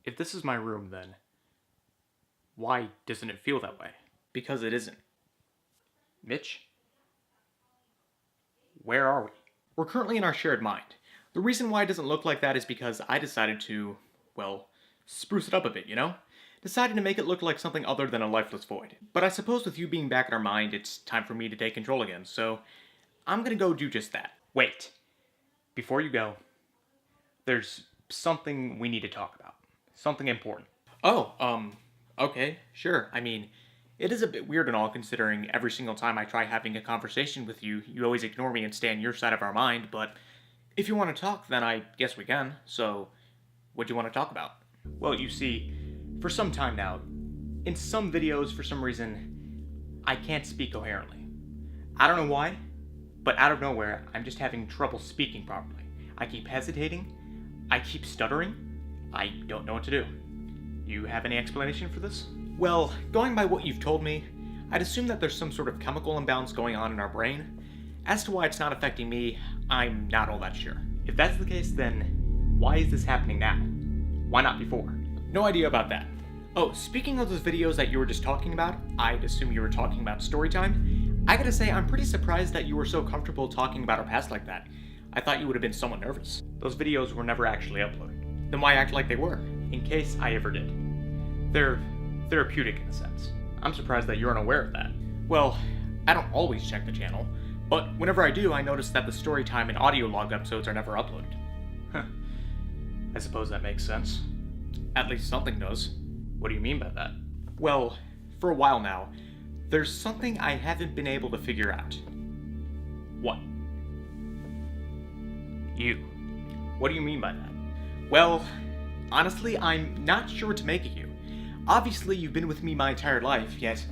If this is my room, then why doesn't it feel that way? Because it isn't. Mitch? Where are we? We're currently in our shared mind. The reason why it doesn't look like that is because I decided to, well, spruce it up a bit, you know? Decided to make it look like something other than a lifeless void. But I suppose with you being back in our mind, it's time for me to take control again, so I'm gonna go do just that. Wait. Before you go, there's something we need to talk about. Something important. Oh, okay, sure. I mean, it is a bit weird and all, considering every single time I try having a conversation with you, you always ignore me and stay on your side of our mind, but if you want to talk, then I guess we can. So, what do you want to talk about? Well, you see, for some time now, in some videos, for some reason, I can't speak coherently. I don't know why, but out of nowhere, I'm just having trouble speaking properly. I keep hesitating, I keep stuttering, I don't know what to do. You have any explanation for this? Well, going by what you've told me, I'd assume that there's some sort of chemical imbalance going on in our brain. As to why it's not affecting me, I'm not all that sure. If that's the case, then why is this happening now? Why not before? No idea about that. Oh, speaking of those videos that you were just talking about, I'd assume you were talking about Storytime. I gotta say, I'm pretty surprised that you were so comfortable talking about our past like that. I thought you would have been somewhat nervous. Those videos were never actually uploaded. Then why act like they were? In case I ever did. They're therapeutic in a sense. I'm surprised that you're unaware of that. Well, I don't always check the channel, but whenever I do, I notice that the Storytime and audio log episodes are never uploaded. Huh. I suppose that makes sense. At least something does. What do you mean by that? Well, for a while now, there's something I haven't been able to figure out. What? You. What do you mean by that? Well, honestly, I'm not sure what to make of you. Obviously, you've been with me my entire life, yet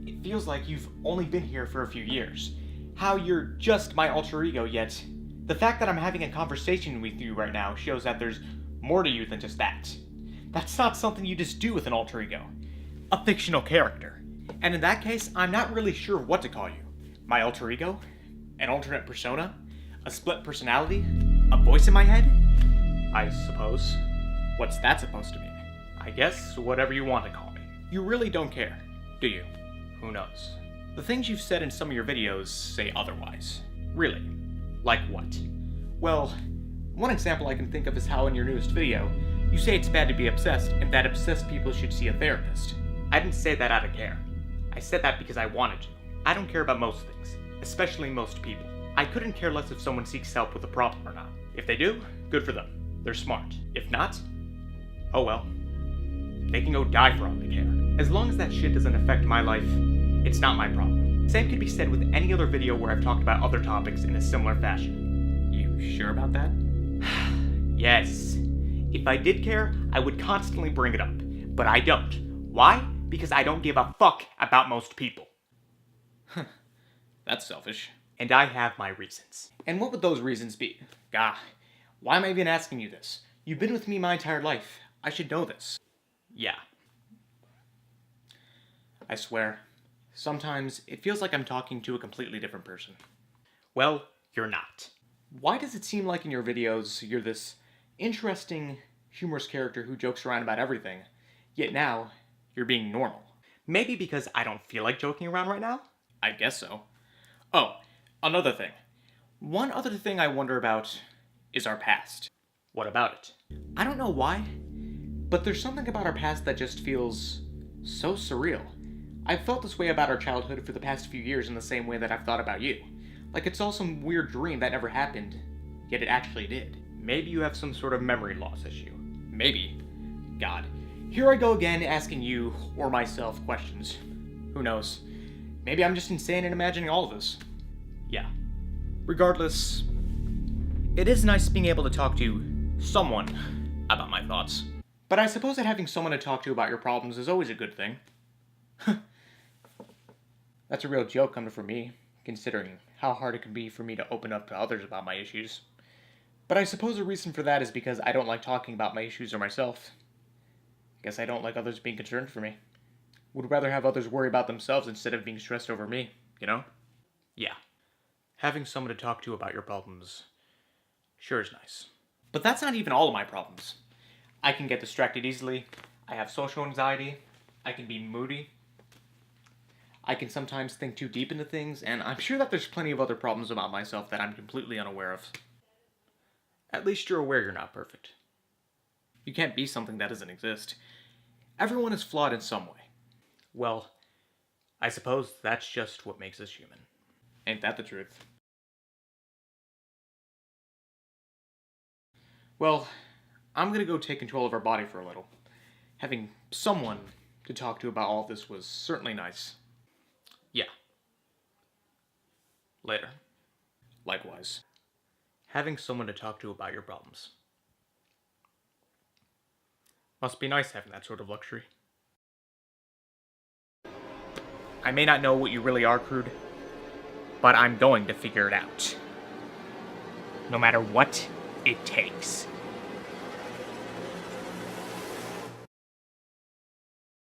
it feels like you've only been here for a few years. How you're just my alter ego, yet the fact that I'm having a conversation with you right now shows that there's more to you than just that. That's not something you just do with an alter ego. A fictional character. And in that case, I'm not really sure what to call you. My alter ego? An alternate persona? A split personality? A voice in my head? I suppose. What's that supposed to mean? I guess whatever you want to call me. You really don't care, do you? Who knows? The things you've said in some of your videos say otherwise. Really? Like what? Well, one example I can think of is how in your newest video, you say it's bad to be obsessed and that obsessed people should see a therapist. I didn't say that out of care. I said that because I wanted to. I don't care about most things, especially most people. I couldn't care less if someone seeks help with a problem or not. If they do, good for them. They're smart. If not, oh well. They can go die for all they care. As long as that shit doesn't affect my life, it's not my problem. Same could be said with any other video where I've talked about other topics in a similar fashion. You sure about that? Yes. If I did care, I would constantly bring it up. But I don't. Why? Because I don't give a fuck about most people. That's selfish. And I have my reasons. And what would those reasons be? Gah, why am I even asking you this? You've been with me my entire life. I should know this. Yeah. I swear, sometimes it feels like I'm talking to a completely different person. Well, you're not. Why does it seem like in your videos you're this interesting, humorous character who jokes around about everything, yet now you're being normal? Maybe because I don't feel like joking around right now? I guess so. Oh, another thing. One other thing I wonder about is our past. What about it? I don't know why, but there's something about our past that just feels so surreal. I've felt this way about our childhood for the past few years in the same way that I've thought about you. Like it's all some weird dream that never happened, yet it actually did. Maybe you have some sort of memory loss issue. Maybe. God. Here I go again asking you, or myself, questions. Who knows? Maybe I'm just insane in imagining all of this. Yeah. Regardless, it is nice being able to talk to someone about my thoughts. But I suppose that having someone to talk to about your problems is always a good thing. That's a real joke coming from me, considering how hard it can be for me to open up to others about my issues. But I suppose a reason for that is because I don't like talking about my issues or myself. Guess I don't like others being concerned for me. Would rather have others worry about themselves instead of being stressed over me, you know? Yeah. Having someone to talk to about your problems sure is nice. But that's not even all of my problems. I can get distracted easily. I have social anxiety. I can be moody. I can sometimes think too deep into things, and I'm sure that there's plenty of other problems about myself that I'm completely unaware of. At least you're aware you're not perfect. You can't be something that doesn't exist. Everyone is flawed in some way. Well, I suppose that's just what makes us human. Ain't that the truth? Well, I'm gonna go take control of our body for a little. Having someone to talk to about all this was certainly nice. Yeah. Later. Likewise. Having someone to talk to about your problems. Must be nice having that sort of luxury. I may not know what you really are, Crude, but I'm going to figure it out. No matter what it takes.